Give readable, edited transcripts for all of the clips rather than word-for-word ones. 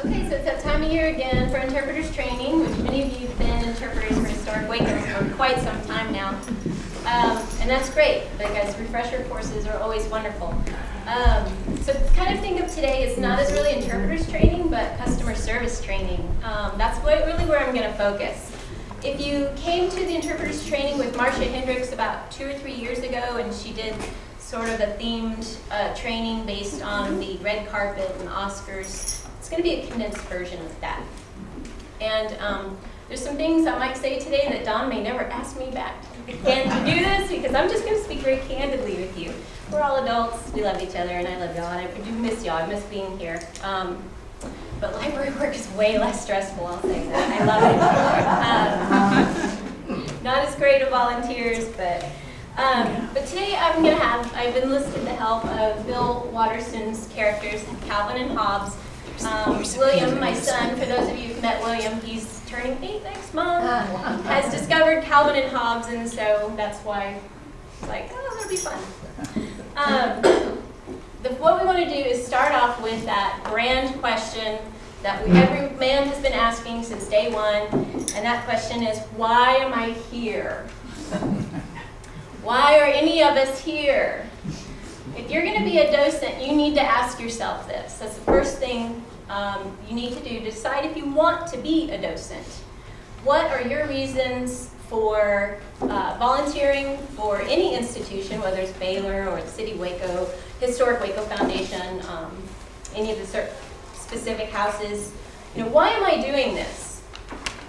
Okay, so it's that time of year again for interpreters training, which many of you have been interpreters for Historic Waco for quite some time now. And that's great, because refresher courses are always wonderful. So kind of think of today as not as really interpreters training, but customer service training. That's really where I'm going to focus. If you came to the interpreters training with Marcia Hendricks about 2 or 3 years ago, and she did sort of a themed training based on the red carpet and Oscars, it's going to be a condensed version of that. And there's some things I might say today that Don may never ask me back again to do this, because I'm just going to speak very candidly with you. We're all adults, we love each other, and I love y'all, and I do miss y'all, I miss being here. But library work is way less stressful, I'll say that. I love it. Not as great of volunteers, but today I've enlisted the help of Bill Watterson's characters, Calvin and Hobbes. William, my son, for those of you who've met William, he's turning 8 next month, has discovered Calvin and Hobbes, and so that's why it's like, oh, that'll be fun. What we want to do is start off with that grand question that every man has been asking since day one, and that question is, why am I here? Why are any of us here? If you're going to be a docent, you need to ask yourself this. That's the first thing you need to do to decide if you want to be a docent. What are your reasons for volunteering for any institution, whether it's Baylor or the City of Waco, Historic Waco Foundation, any of the specific houses? Why am I doing this?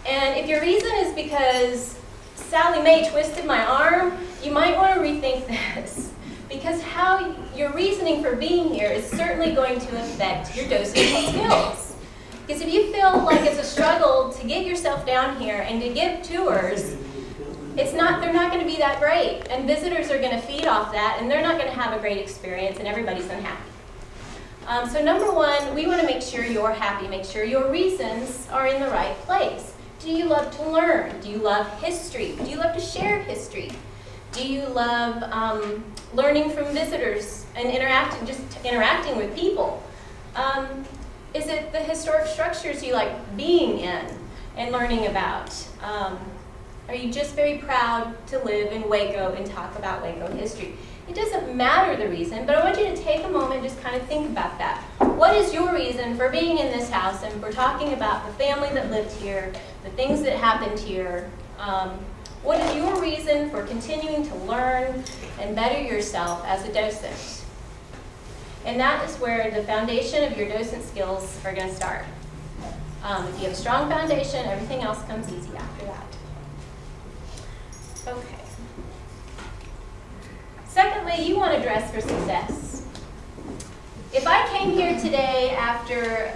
And if your reason is because Sally Mae twisted my arm, you might want to rethink this. Because how your reasoning for being here is certainly going to affect your docent skills. Because if you feel like it's a struggle to get yourself down here and to give tours, they're not going to be that great. And visitors are going to feed off that, and they're not going to have a great experience, and everybody's unhappy. So number one, we want to make sure you're happy. Make sure your reasons are in the right place. Do you love to learn? Do you love history? Do you love to share history? Do you love learning from visitors and interacting with people? Is it the historic structures you like being in and learning about? Are you just very proud to live in Waco and talk about Waco history? It doesn't matter the reason, but I want you to take a moment and just kind of think about that. What is your reason for being in this house? And we're talking about the family that lived here, the things that happened here. What is your reason for continuing to learn and better yourself as a docent? And that is where the foundation of your docent skills are going to start. If you have a strong foundation, everything else comes easy after that. Okay. Secondly, you want to dress for success. If I came here today after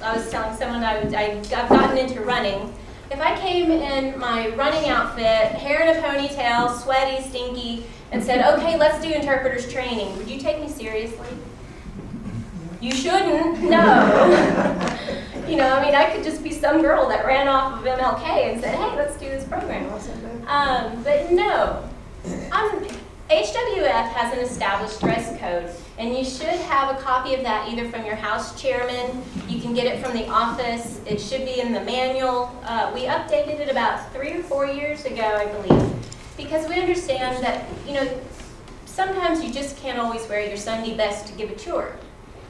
I was telling someone I've gotten into running, if I came in my running outfit, hair in a ponytail, sweaty, stinky, and said, okay, let's do interpreters training, would you take me seriously? You shouldn't, no. I could just be some girl that ran off of MLK and said, hey, let's do this program. But no. HWF has an established dress code, and you should have a copy of that either from your house chairman. You can get it from the office. It should be in the manual. We updated it about 3 or 4 years ago, I believe, because we understand that, sometimes you just can't always wear your Sunday best to give a tour.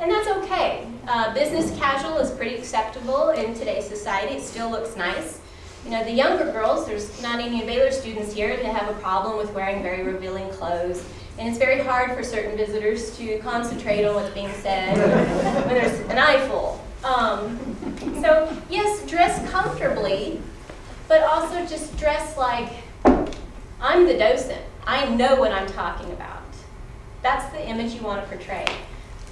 And that's okay. Business casual is pretty acceptable in today's society. It still looks nice. The younger girls, there's not any Baylor students here that have a problem with wearing very revealing clothes. And it's very hard for certain visitors to concentrate on what's being said when there's an eyeful. So yes, dress comfortably, but also just dress like I'm the docent. I know what I'm talking about. That's the image you want to portray.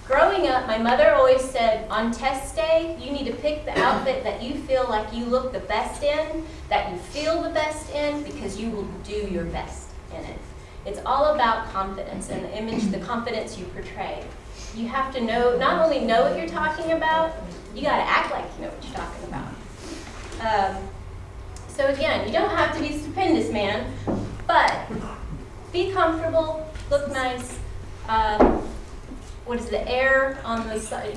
Growing up, my mother always said, on test day, you need to pick the outfit that you feel like you look the best in, that you feel the best in, because you will do your best in it. It's all about confidence and the image, the confidence you portray. You have to not only know what you're talking about, you got to act like you know what you're talking about. So again, you don't have to be stupendous, man, but be comfortable, look nice. What is the air on the side?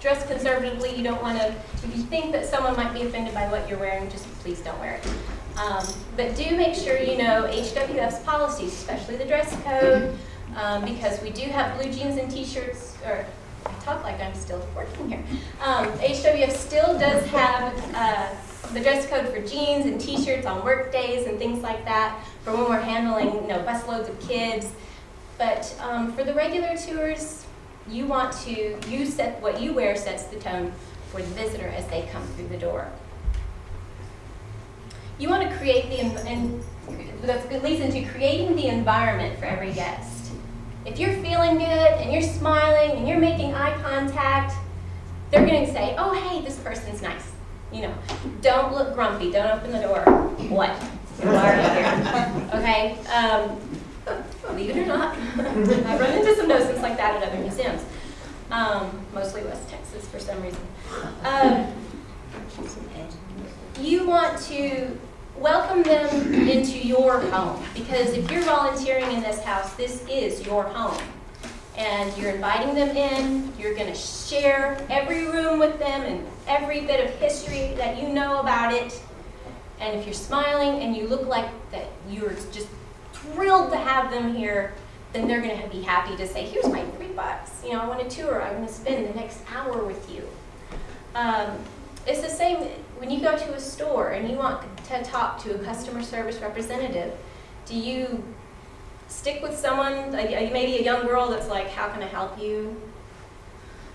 dress conservatively. You don't want to, if you think that someone might be offended by what you're wearing, just please don't wear it. But do make sure you know HWF's policies, especially the dress code, because we do have blue jeans and t-shirts, or I talk like I'm still working here. HWF still does have the dress code for jeans and t-shirts on work days and things like that for when we're handling, busloads of kids. But for the regular tours, you want to, what you wear sets the tone for the visitor as they come through the door. You want to create and that leads into creating the environment for every guest. If you're feeling good and you're smiling and you're making eye contact, they're going to say, oh, hey, this person's nice. Don't look grumpy. Don't open the door. What? Why are you here? Okay? Believe it or not, I've run into some docents like that at other museums, mostly West Texas for some reason. You want to welcome them into your home, because if you're volunteering in this house, this is your home. And you're inviting them in, you're going to share every room with them and every bit of history that you know about it. And if you're smiling and you look like that you're just thrilled to have them here, then they're going to be happy to say, here's my $3. I want a tour. I want to spend the next hour with you. It's the same when you go to a store and you want to talk to a customer service representative. Do you stick with someone, maybe a young girl that's like, how can I help you?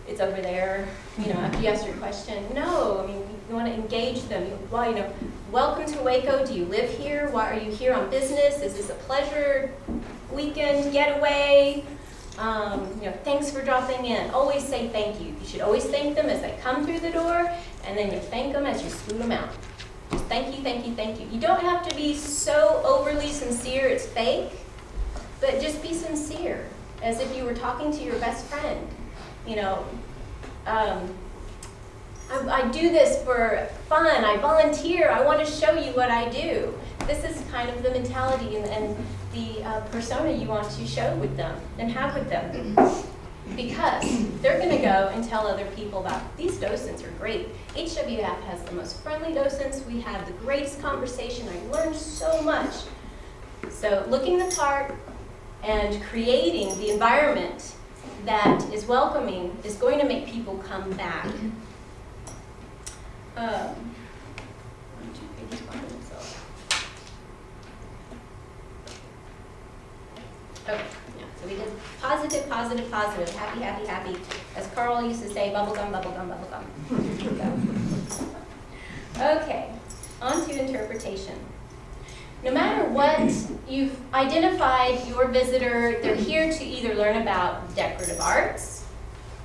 It's over there, after you ask your question. No, you want to engage them. Welcome to Waco. Do you live here? Why are you here on business? Is this a pleasure weekend getaway? Thanks for dropping in. Always say thank you. You should always thank them as they come through the door, and then you thank them as you scoot them out. Just thank you, thank you, thank you. You don't have to be so overly sincere it's fake, but just be sincere, as if you were talking to your best friend. I do this for fun. I volunteer. I want to show you what I do. This is kind of the mentality and the persona you want to show with them and have with them. Because they're going to go and tell other people about, these docents are great. HWF has the most friendly docents. We have the greatest conversation. I learned so much. So looking the part and creating the environment that is welcoming is going to make people come back. Okay, so we did positive, positive, positive, happy, happy, happy. As Carl used to say, bubblegum, bubblegum, bubblegum. Okay, on to interpretation. No matter what, you've identified your visitor, they're here to either learn about decorative arts,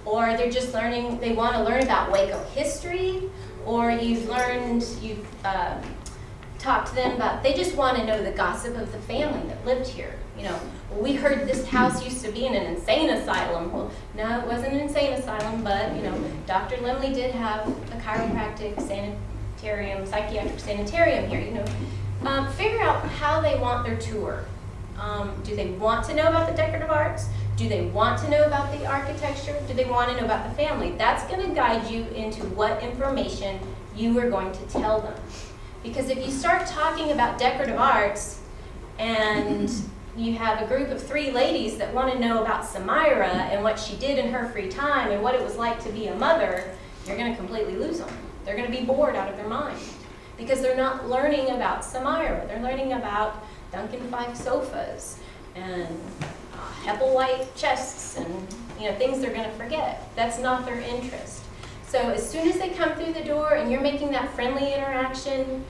or they're just learning, they want to learn about Waco history, or you've talked to them about, they just want to know the gossip of the family that lived here. Well, we heard this house used to be in an insane asylum. Well, no, it wasn't an insane asylum, but, Dr. Limley did have a chiropractic sanitarium, psychiatric sanitarium here, Figure out how they want their tour. Do they want to know about the decorative arts? Do they want to know about the architecture? Do they want to know about the family? That's going to guide you into what information you are going to tell them. Because if you start talking about decorative arts and you have a group of 3 ladies that want to know about Samira and what she did in her free time and what it was like to be a mother, you're going to completely lose them. They're going to be bored out of their mind. Because they're not learning about Samira. They're learning about Duncan Fife sofas and Hepplewhite chests and things they're going to forget. That's not their interest. So as soon as they come through the door and you're making that friendly interaction,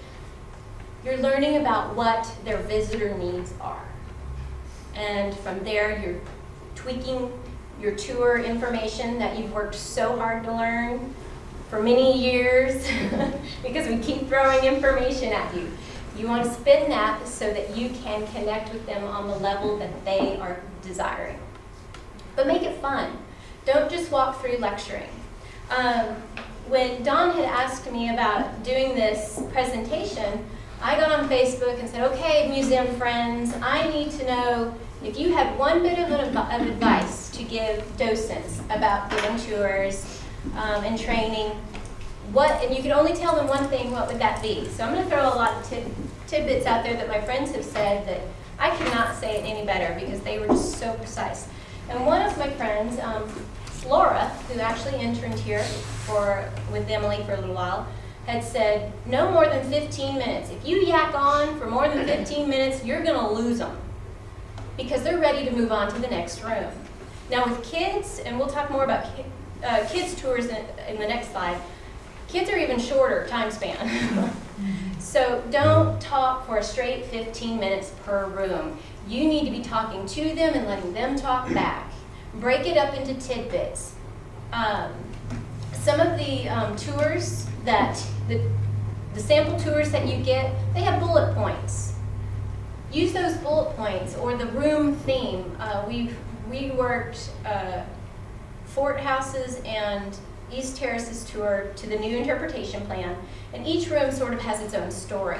you're learning about what their visitor needs are. And from there, you're tweaking your tour information that you've worked so hard to learn for many years because we keep throwing information at you. You want to spin that so that you can connect with them on the level that they are desiring. But make it fun. Don't just walk through lecturing. When Dawn had asked me about doing this presentation, I got on Facebook and said, okay, museum friends, I need to know if you had one bit of advice to give docents about giving tours and training. And you can only tell them one thing, what would that be? So I'm going to throw a lot of tidbits out there that my friends have said that I cannot say it any better because they were just so precise. And one of my friends, Laura, who actually interned here with Emily for a little while, had said no more than 15 minutes. If you yak on for more than 15 minutes, you're going to lose them because they're ready to move on to the next room. Now with kids, and we'll talk more about kids tours in the next slide, kids are even shorter time span. So don't talk for a straight 15 minutes per room. You need to be talking to them and letting them talk back. Break it up into tidbits. Some of the tours that, the sample tours that you get, they have bullet points. Use those bullet points or the room theme. We worked Fort Houses and East Terrace's tour to the new interpretation plan, and each room sort of has its own story.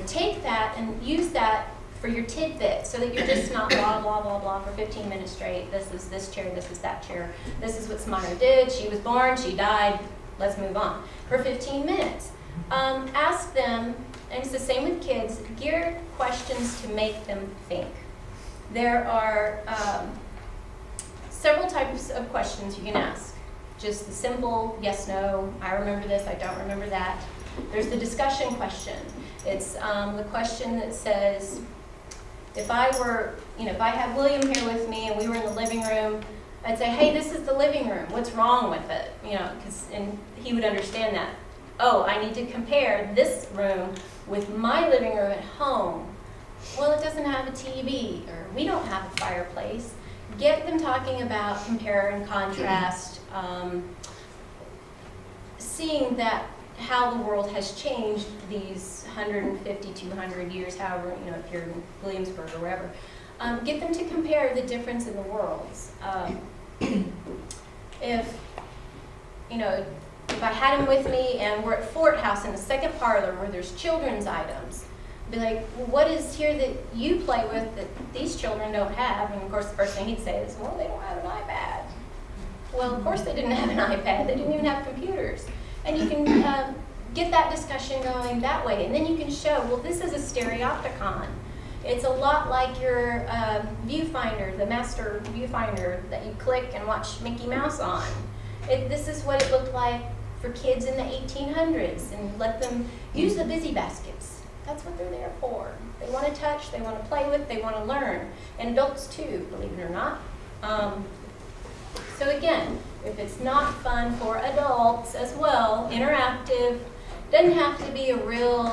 Take that and use that for your tidbit so that you're just not blah, blah, blah, blah for 15 minutes straight. This is this chair, this is that chair. This is what Smano did. She was born, she died. Let's move on. For 15 minutes. Ask them, and it's the same with kids, geared questions to make them think. There are several types of questions you can ask. Just the simple yes, no, I remember this, I don't remember that. There's the discussion question. It's the question that says, if I had William here with me and we were in the living room, I'd say, hey, this is the living room, what's wrong with it? And he would understand that. Oh, I need to compare this room with my living room at home. Well, it doesn't have a TV, or we don't have a fireplace. Get them talking about compare and contrast, seeing that how the world has changed these 150, 200 years, however, if you're in Williamsburg or wherever. Get them to compare the difference in the worlds. If I had him with me and we're at Fort House in the second parlor where there's children's items, be like, well, what is here that you play with that these children don't have? And of course the first thing he'd say is, well, they don't have an iPad. Well, of course they didn't have an iPad. They didn't even have computers. And you can get that discussion going that way. And then you can show, well, this is a stereopticon. It's a lot like your viewfinder, the master viewfinder that you click and watch Mickey Mouse on. This is what it looked like for kids in the 1800s, and let them use the busy baskets. That's what they're there for. They want to touch, they want to play with, they want to learn. And adults too, believe it or not. So again, if it's not fun for adults as well, interactive, doesn't have to be a real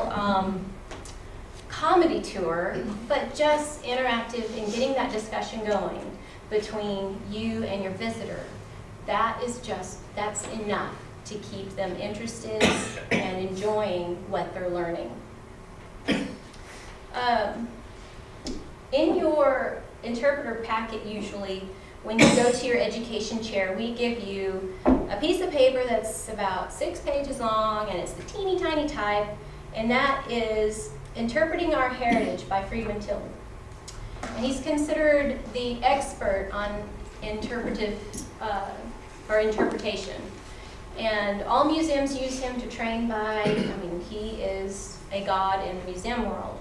comedy tour, but just interactive in getting that discussion going between you and your visitor. That's enough to keep them interested and enjoying what they're learning. In your interpreter packet, usually, when you go to your education chair, we give you a piece of paper that's about 6 pages long, and it's the teeny tiny type, and that is Interpreting Our Heritage by Freeman Tillman. And he's considered the expert on interpretation. And all museums use him to train by. He is a god in the museum world.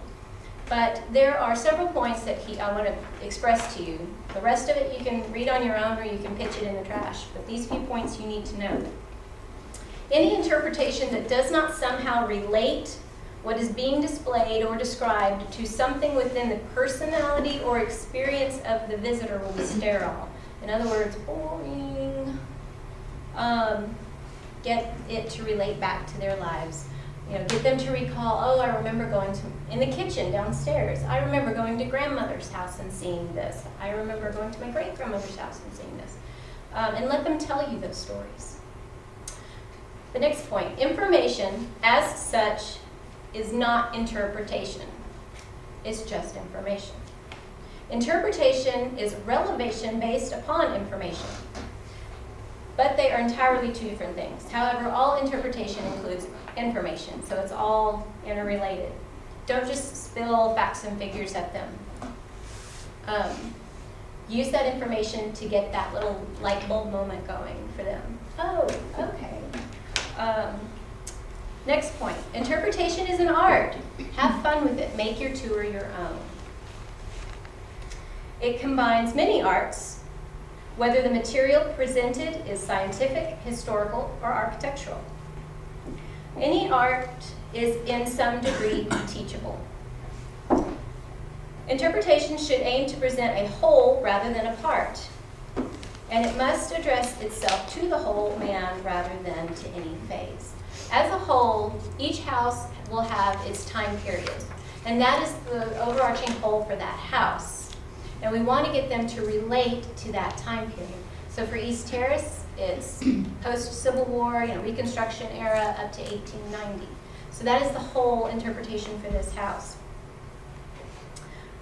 But there are several points that I want to express to you. The rest of it you can read on your own or you can pitch it in the trash. But these few points you need to know. Any interpretation that does not somehow relate what is being displayed or described to something within the personality or experience of the visitor will be sterile. In other words, boring. Get it to relate back to their lives. Get them to recall, oh, I remember going in the kitchen downstairs. I remember going to grandmother's house and seeing this. I remember going to my great-grandmother's house and seeing this. And let them tell you those stories. The next point, information as such is not interpretation. It's just information. Interpretation is relevation based upon information. But they are entirely two different things. However, all interpretation includes information, so it's all interrelated. Don't just spill facts and figures at them. use that information to get that little light bulb moment going for them. Oh, okay. Next point, interpretation is an art. Have fun with it. Make your tour your own. It combines many arts, whether the material presented is scientific, historical, or architectural. Any art is in some degree teachable. Interpretation should aim to present a whole rather than a part, and it must address itself to the whole man rather than to any phase. As a whole, each house will have its time period, and that is the overarching whole for that house. And we want to get them to relate to that time period. So for East Terrace, it's post-Civil War, Reconstruction era up to 1890. So that is the whole interpretation for this house.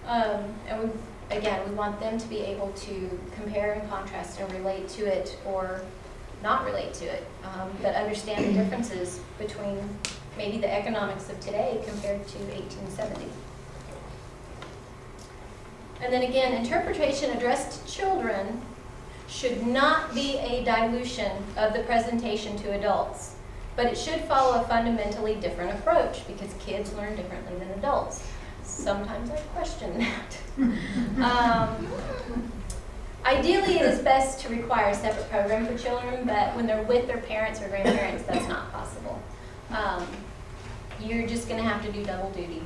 And we want them to be able to compare and contrast and relate to it or not relate to it, but understand the differences between maybe the economics of today compared to 1870. And then again, interpretation addressed to children should not be a dilution of the presentation to adults, but it should follow a fundamentally different approach because kids learn differently than adults. Sometimes I question that. Ideally, it is best to require a separate program for children, but when they're with their parents or grandparents, that's not possible. You're just going to have to do double duty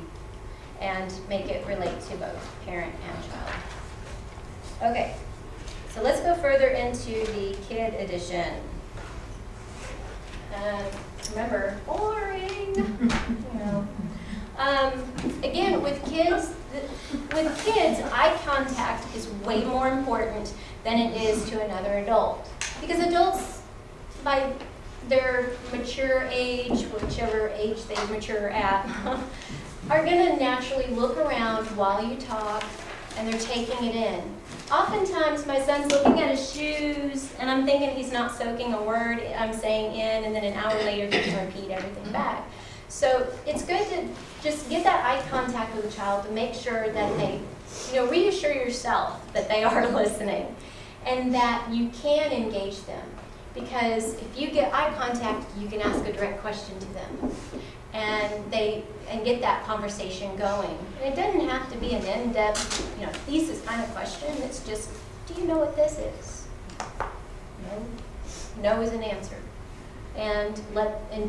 and make it relate to both parent and child. Okay, so let's go further into the kid edition. Remember, boring. Again, with kids, eye contact is way more important than it is to another adult. Because adults, by their mature age, whichever age they mature at, are going to naturally look around while you talk, and they're taking it in. Oftentimes, my son's looking at his shoes, and I'm thinking he's not soaking a word I'm saying in, and then an hour later he can repeat everything back. So it's good to just get that eye contact with the child to make sure that they, reassure yourself that they are listening and that you can engage them. Because if you get eye contact, you can ask a direct question to them and get that conversation going. And it doesn't have to be an in-depth, thesis kind of question. It's just, do you know what this is? No. No is an answer. And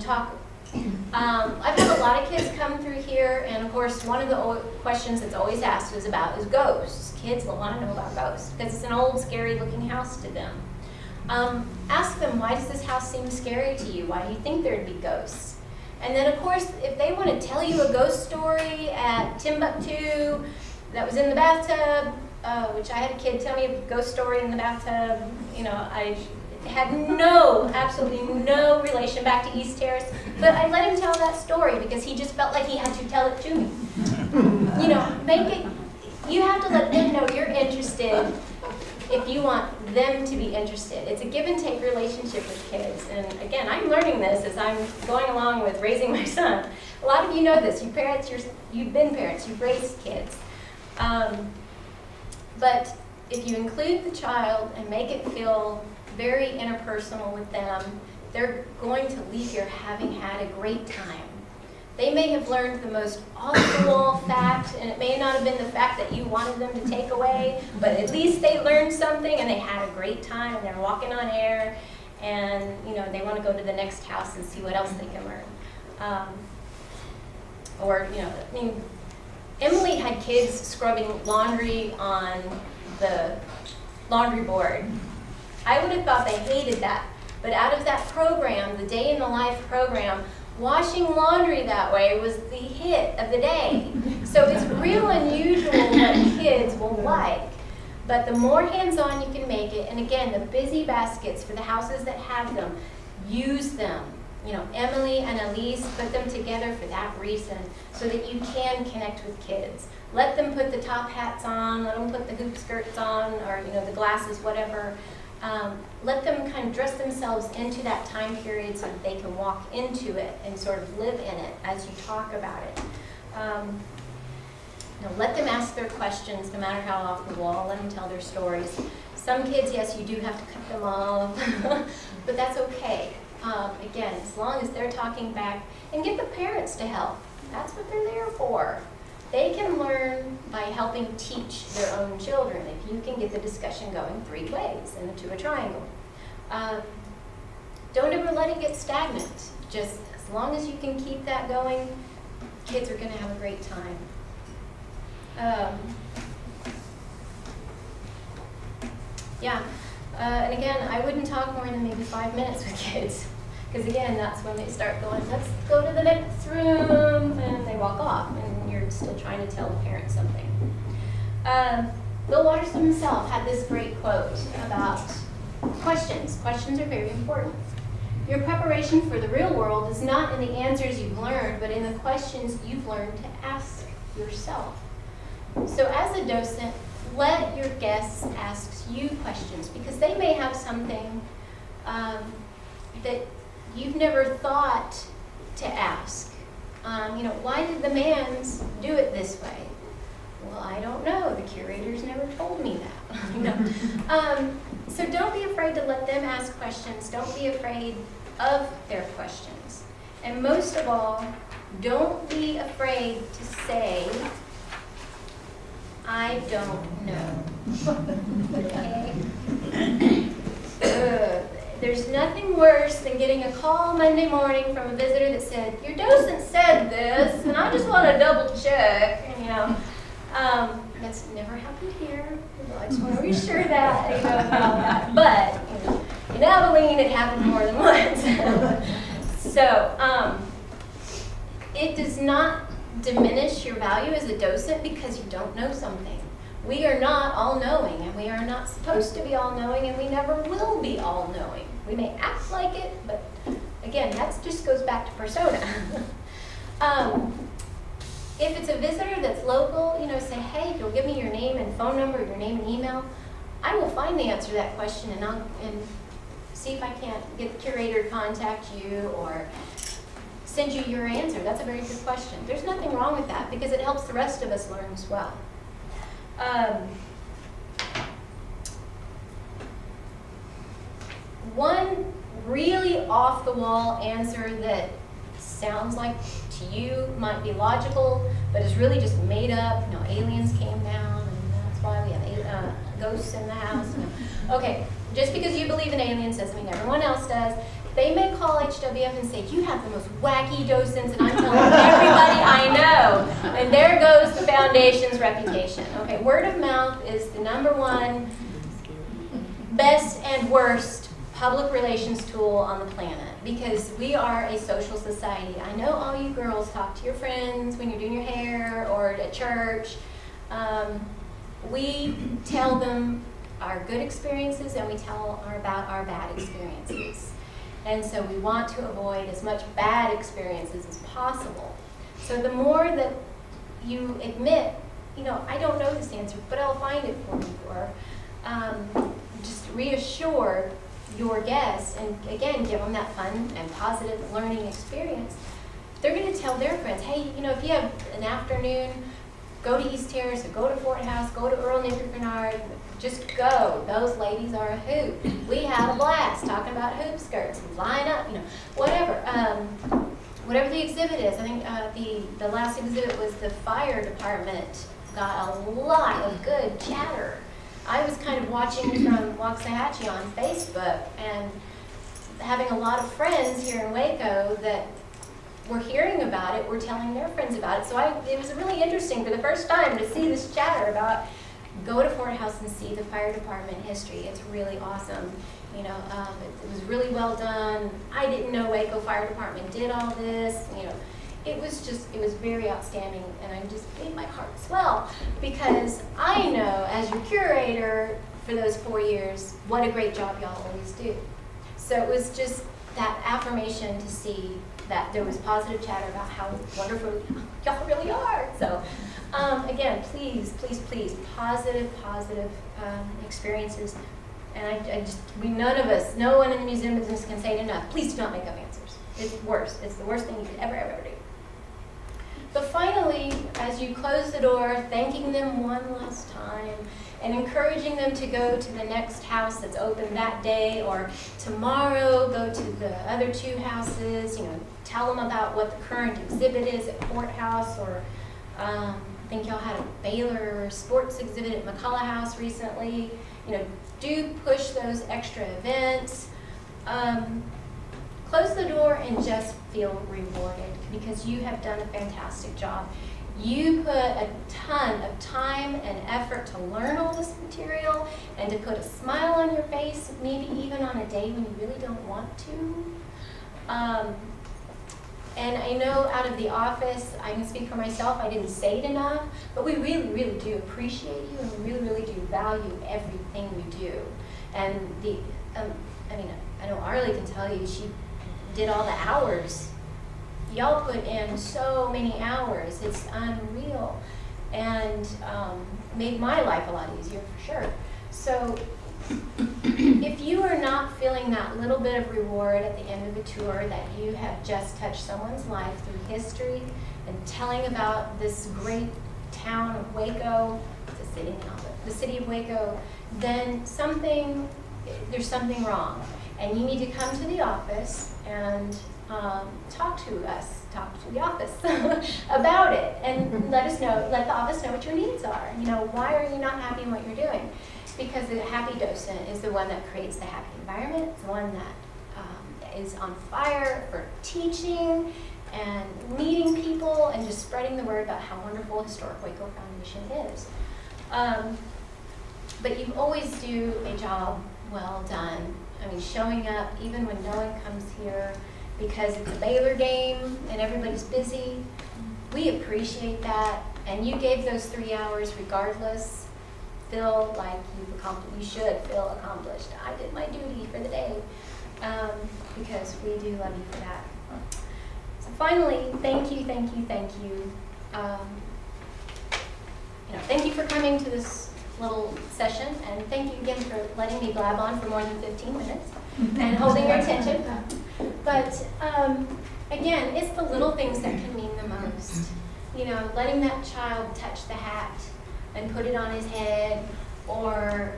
talk. I've had a lot of kids come through here, and of course, one of the questions that's always asked is ghosts. Kids want to know about ghosts because it's an old, scary-looking house to them. Ask them, why does this house seem scary to you? Why do you think there'd be ghosts? And then, of course, if they want to tell you a ghost story at Timbuktu that was in the bathtub, which I had a kid tell me a ghost story in the bathtub, I had absolutely no relation back to East Terrace, but I let him tell that story because he just felt like he had to tell it to me. You have to let them know you're interested if you want them to be interested. It's a give and take relationship with kids. And again, I'm learning this as I'm going along with raising my son. A lot of you know this. You've been parents, you've raised kids. But if you include the child and make it feel very interpersonal with them, they're going to leave here having had a great time. They may have learned the most off-the-wall fact, and it may not have been the fact that you wanted them to take away, but at least they learned something and they had a great time and they're walking on air, and they want to go to the next house and see what else they can learn. Emily had kids scrubbing laundry on the laundry board. I would have thought they hated that, but out of that program, the Day in the Life program, washing laundry that way was the hit of the day. So it's real unusual what kids will like. But the more hands-on you can make it, and again, the busy baskets for the houses that have them, use them. Emily and Elise put them together for that reason, so that you can connect with kids. Let them put the top hats on, let them put the hoop skirts on, or the glasses, whatever. Let them kind of dress themselves into that time period so that they can walk into it and sort of live in it as you talk about it. let them ask their questions, no matter how off the wall. Let them tell their stories. Some kids, yes, you do have to cut them off, but that's okay. Again, as long as they're talking back, and get the parents to help. That's what they're there for. They can learn by helping teach their own children. If you can get the discussion going 3 ways into a triangle. Don't ever let it get stagnant. Just as long as you can keep that going, kids are going to have a great time. And again, I wouldn't talk more than maybe 5 minutes with kids. Because again, that's when they start going, let's go to the next room, and they walk off, and you're still trying to tell the parent something. Bill Watterson himself had this great quote about questions. Questions are very important. Your preparation for the real world is not in the answers you've learned, but in the questions you've learned to ask yourself. So as a docent, let your guests ask you questions, because they may have something that you've never thought to ask. Why did the Manns do it this way? Well, I don't know. The curators never told me that. So don't be afraid to let them ask questions. Don't be afraid of their questions. And most of all, don't be afraid to say, I don't know. Okay? There's nothing worse than getting a call Monday morning from a visitor that said, your docent said this, and I just want to double check. That's never happened here. I just want to reassure that, about that. But, in Abilene, it happened more than once. So, it does not diminish your value as a docent because you don't know something. We are not all-knowing, and we are not supposed to be all-knowing, and we never will be all-knowing. We may act like it, but again, that just goes back to persona. If it's a visitor that's local, say, hey, if you'll give me your name and phone number, your name and email, I will find the answer to that question, and see if I can't get the curator to contact you or send you your answer. That's a very good question. There's nothing wrong with that because it helps the rest of us learn as well. One really off-the-wall answer that sounds like to you might be logical, but is really just made up. Aliens came down, and that's why we have ghosts in the house. Okay, just because you believe in aliens doesn't mean everyone else does. They may call HWF and say, you have the most wacky docents, and I'm telling everybody I know. And there goes the foundation's reputation. Okay, word of mouth is the #1 best and worst public relations tool on the planet, because we are a social society. I know all you girls talk to your friends when you're doing your hair or at church. We tell them our good experiences, and we tell about our bad experiences. And so we want to avoid as much bad experiences as possible. So the more that you admit, I don't know this answer, but I'll find it for you, or just reassure your guests, and again, give them that fun and positive learning experience. They're going to tell their friends, hey, if you have an afternoon, go to East Terrace, or go to Fort House, go to Earl Nippert Bernard, just go. Those ladies are a hoot. We had a blast talking about hoop skirts, line up, whatever. Whatever the exhibit is. I think the last exhibit was the fire department got a lot of good chatter. I was kind of watching from Waxahachie on Facebook and having a lot of friends here in Waco that were hearing about it, were telling their friends about it. So it was really interesting for the first time to see this chatter about go to Fort House and see the fire department history. It's really awesome. It was really well done. I didn't know Waco Fire Department did all this. It was very outstanding, and I just made my heart swell because I know as your curator for those 4 years what a great job y'all always do. So it was just that affirmation to see that there was positive chatter about how wonderful y'all really are. So again, please, positive experiences. And no one in the museum business can say it enough. Please do not make up answers. It's worse. It's the worst thing you could ever do. But finally, as you close the door, thanking them one last time and encouraging them to go to the next house that's open that day, or tomorrow go to the other 2 houses, tell them about what the current exhibit is at Fort House, or I think y'all had a Baylor sports exhibit at McCullough House recently. Do push those extra events. Close the door and just feel rewarded, because you have done a fantastic job. You put a ton of time and effort to learn all this material and to put a smile on your face, maybe even on a day when you really don't want to. And I know out of the office, I can speak for myself, I didn't say it enough, but we really, really do appreciate you, and we really, really do value everything you do. And I know Arlie can tell you, she did all the hours. Y'all put in so many hours, it's unreal, and made my life a lot easier for sure. So if you are not feeling that little bit of reward at the end of the tour, that you have just touched someone's life through history and telling about this great town of Waco, it's a city now, but the city of Waco, then there's something wrong. And you need to come to the office and talk to the office about it, and let the office know what your needs are. Why are you not happy in what you're doing? Because the happy docent is the one that creates the happy environment. It's the one that is on fire for teaching and meeting people and just spreading the word about how wonderful Historic Waco Foundation is. But you always do a job well done. Showing up even when no one comes here because it's a Baylor game and everybody's busy. We appreciate that, and you gave those 3 hours regardless. Feel like you should feel accomplished. I did my duty for the day, because we do love you for that. So finally, thank you. Thank you for coming to this little session, and thank you again for letting me blab on for more than 15 minutes and holding your attention. But again, it's the little things that can mean the most. Letting that child touch the hat and put it on his head, or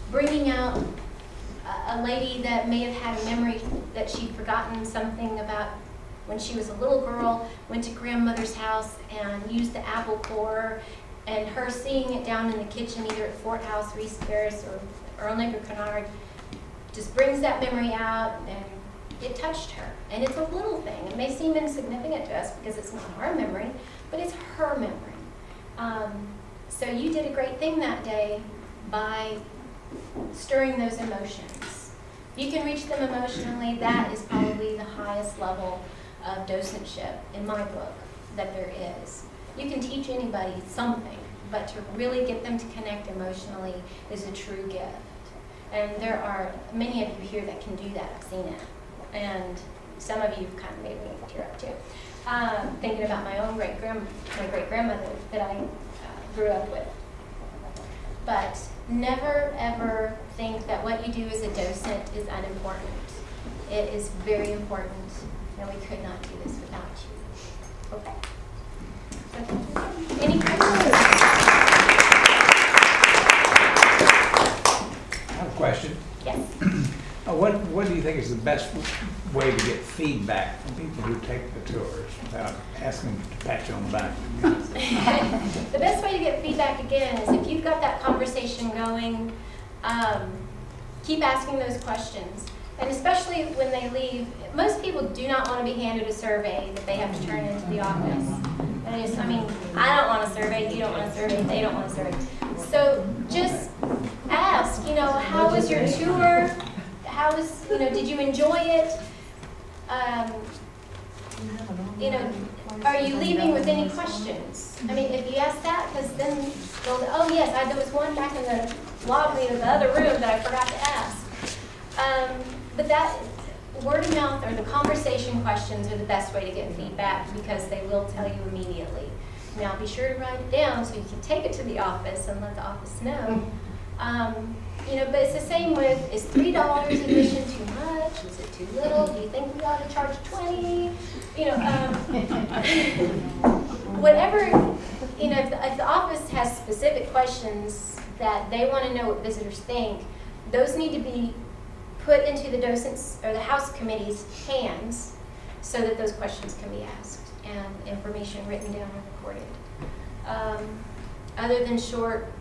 bringing out a lady that may have had a memory that she'd forgotten something about when she was a little girl, went to grandmother's house and used the apple core, and her seeing it down in the kitchen, either at Fort House, Reese Terrace, or Earl Neighbor Kennard, just brings that memory out, and it touched her. And it's a little thing. It may seem insignificant to us because it's not our memory, but it's her memory. So you did a great thing that day by stirring those emotions. You can reach them emotionally. That is probably the highest level of docentship in my book that there is. You can teach anybody something, but to really get them to connect emotionally is a true gift. And there are many of you here that can do that. I've seen it. And some of you kind of made me tear up too. Thinking about my own great-grandmother that I grew up with. But never, ever think that what you do as a docent is unimportant. It is very important, and we could not do this without you. Okay. So, any questions? I have a question. Yes. What do you think is the best way to get feedback from people who take the tours without asking them to pat you on the back? The best way to get feedback, again, is if you've got that conversation going, keep asking those questions. And especially when they leave, most people do not want to be handed a survey that they have to turn into the office. I don't want a survey, you don't want a survey, they don't want a survey. So just ask, how was your tour? Did you enjoy it? Are you leaving with any questions? If you ask that, because then they'll go, oh yes, there was one back in the lobby of the other room that I forgot to ask. But that word of mouth or the conversation questions are the best way to get feedback, because they will tell you immediately. Now be sure to write it down so you can take it to the office and let the office know But it's the same with, is $3 admission too much? Is it too little? Do you think we ought to charge 20? Whatever, if the office has specific questions that they want to know what visitors think, those need to be put into the docents or the house committee's hands so that those questions can be asked and information written down and recorded. Other than short,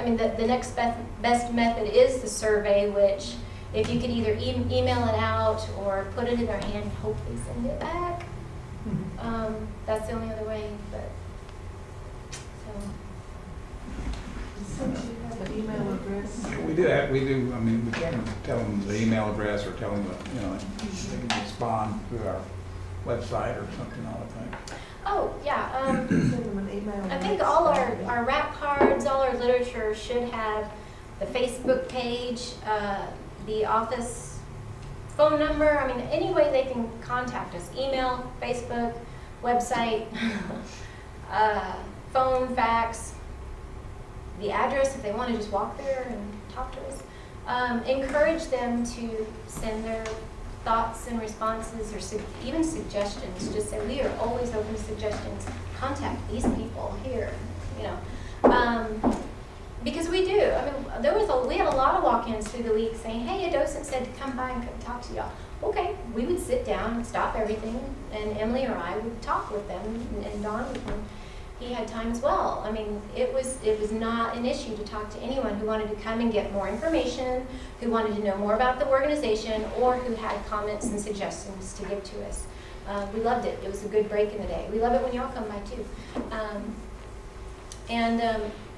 the next best method is the survey, which if you could either email it out or put it in their hand and hope they send it back. That's the only other way, but, so. The email address? We can tell them the email address or tell them, they can respond through our website or something, I would think. Oh, yeah. Send them an email. I think all our wrap cards, all our literature should have the Facebook page, the office phone number. Any way they can contact us. Email, Facebook, website, phone, fax, the address if they want to just walk there and talk to us. Encourage them to send their thoughts and responses or even suggestions. Just say, we are always open to suggestions. Contact these people here, because we do. We had a lot of walk-ins through the week saying, hey, a docent said to come by and come talk to y'all. Okay, we would sit down and stop everything, and Emily or I would talk with them, and Don, when he had time as well. It was not an issue to talk to anyone who wanted to come and get more information, who wanted to know more about the organization, or who had comments and suggestions to give to us. We loved it. It was a good break in the day. We love it when y'all come by too.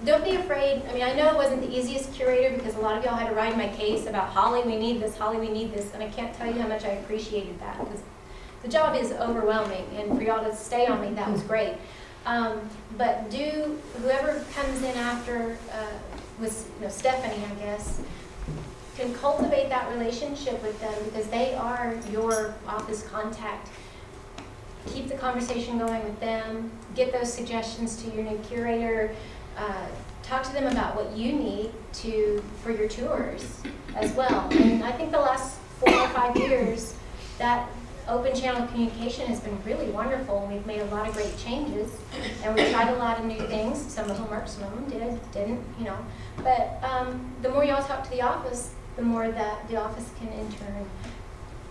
Don't be afraid. I know it wasn't the easiest curator because a lot of y'all had to ride my case about Holly, we need this, Holly, we need this, and I can't tell you how much I appreciated that because the job is overwhelming, and for y'all to stay on me, that was great. But whoever comes in after, with Stephanie, I guess, can cultivate that relationship with them because they are your office contact. Keep the conversation going with them. Get those suggestions to your new curator. Talk to them about what you need for your tours as well. And I think the last 4 or 5 years, that open channel of communication has been really wonderful. We've made a lot of great changes, and we've tried a lot of new things. Some of them worked, some of them didn't. But the more y'all talk to the office, the more that the office can in turn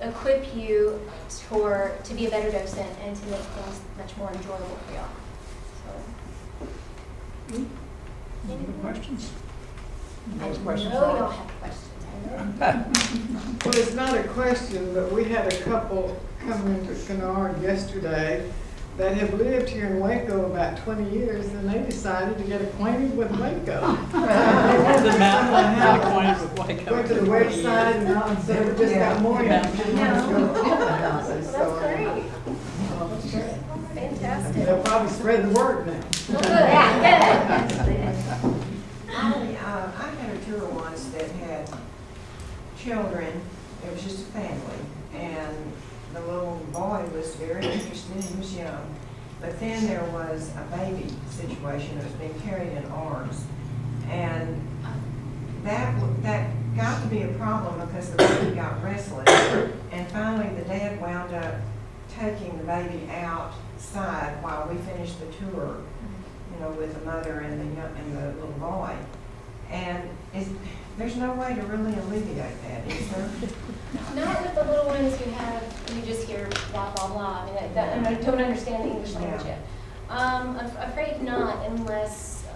equip you to be a better docent and to make things much more enjoyable for y'all. So, Any questions? I Those questions? know y'all have questions. I know. Well, it's not a question, but we had a couple come into Kennard yesterday that have lived here in Waco about 20 years, and they decided to get acquainted with Waco. Went to the website and all, and so we just got more information. That's great. Fantastic. They'll probably spread the word now. Well, good. I had a tour once that had children. It was just a family, and the little boy was very interested. He was young, but then there was a baby situation that was being carried in arms, and that got to be a problem because the baby got restless, and finally the dad wound up taking the baby outside while we finished the tour, with the mother and the little boy. And there's no way to really alleviate that, is there? Not with the little ones you just hear blah, blah, blah. I don't understand the English language yet. I'm afraid not, unless,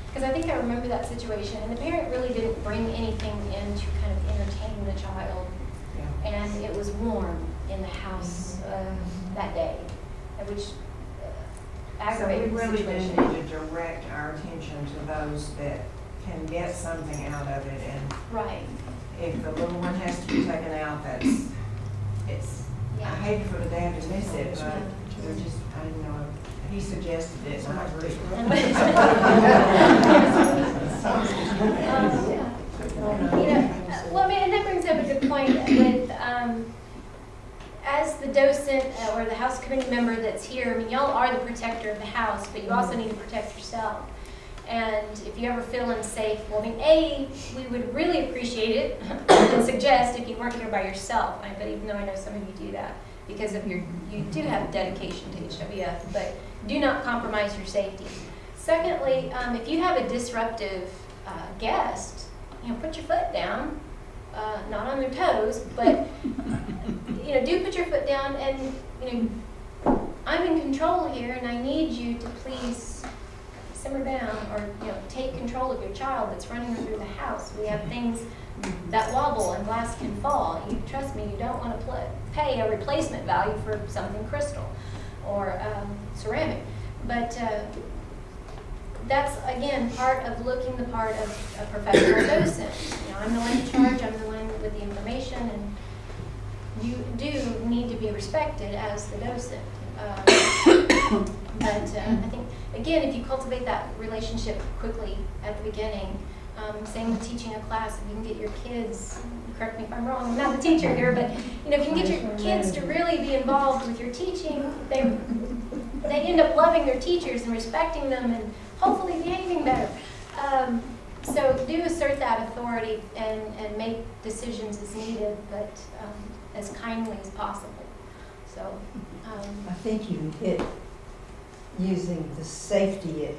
because I think I remember that situation, and the parent really didn't bring anything in to kind of entertain the child. Yeah. And it was warm in the house that day, which So we aggravated the really do situation. need to direct our attention to those that can get something out of it, and Right. if the little one has to be taken out, I Yeah. hate for the dad to miss it, but they're just, I don't know, he suggested it, and I agree. And that brings up a good point with, as the docent or the house committee member that's here, y'all are the protector of the house, but you also need to protect yourself. And if you ever feel unsafe, well, I mean, A, we would really appreciate it and suggest if you weren't here by yourself. But even though I know some of you do that because of you do have dedication to HWF, but do not compromise your safety. Secondly, if you have a disruptive guest, put your foot down, not on their toes, but do put your foot down, and I'm in control here, and I need you to please simmer down, or take control of your child that's running through the house. We have things that wobble and glass can fall. You trust me, you don't want to pay a replacement value for something crystal or ceramic, but that's again part of looking the part of a professional docent. I'm the one in charge, I'm the one with the information, and you do need to be respected as the docent. But I think, again, if you cultivate that relationship quickly at the beginning, same with teaching a class, if you can get your kids, correct me if I'm wrong, I'm not the teacher here, but if you can get your kids to really be involved with your teaching, they end up loving their teachers and respecting them and hopefully behaving better. So do assert that authority and make decisions as needed, but as kindly as possible. So I think you hit using the safety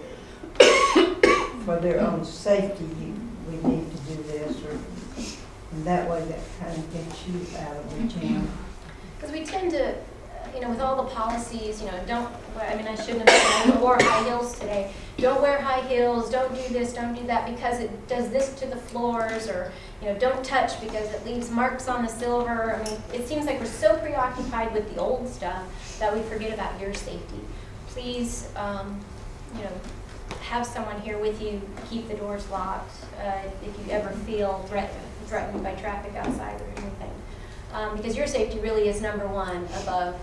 for their own safety. We need to do this, and that way that kind of gets you out of the jam. Because we tend to, with all the policies, don't wear, I shouldn't have said I wore high heels today. Don't wear high heels, don't do this, don't do that because it does this to the floors, or, don't touch because it leaves marks on the silver. It seems like we're so preoccupied with the old stuff that we forget about your safety. Please, have someone here with you, keep the doors locked if you ever feel threatened by traffic outside or anything. Because your safety really is number one above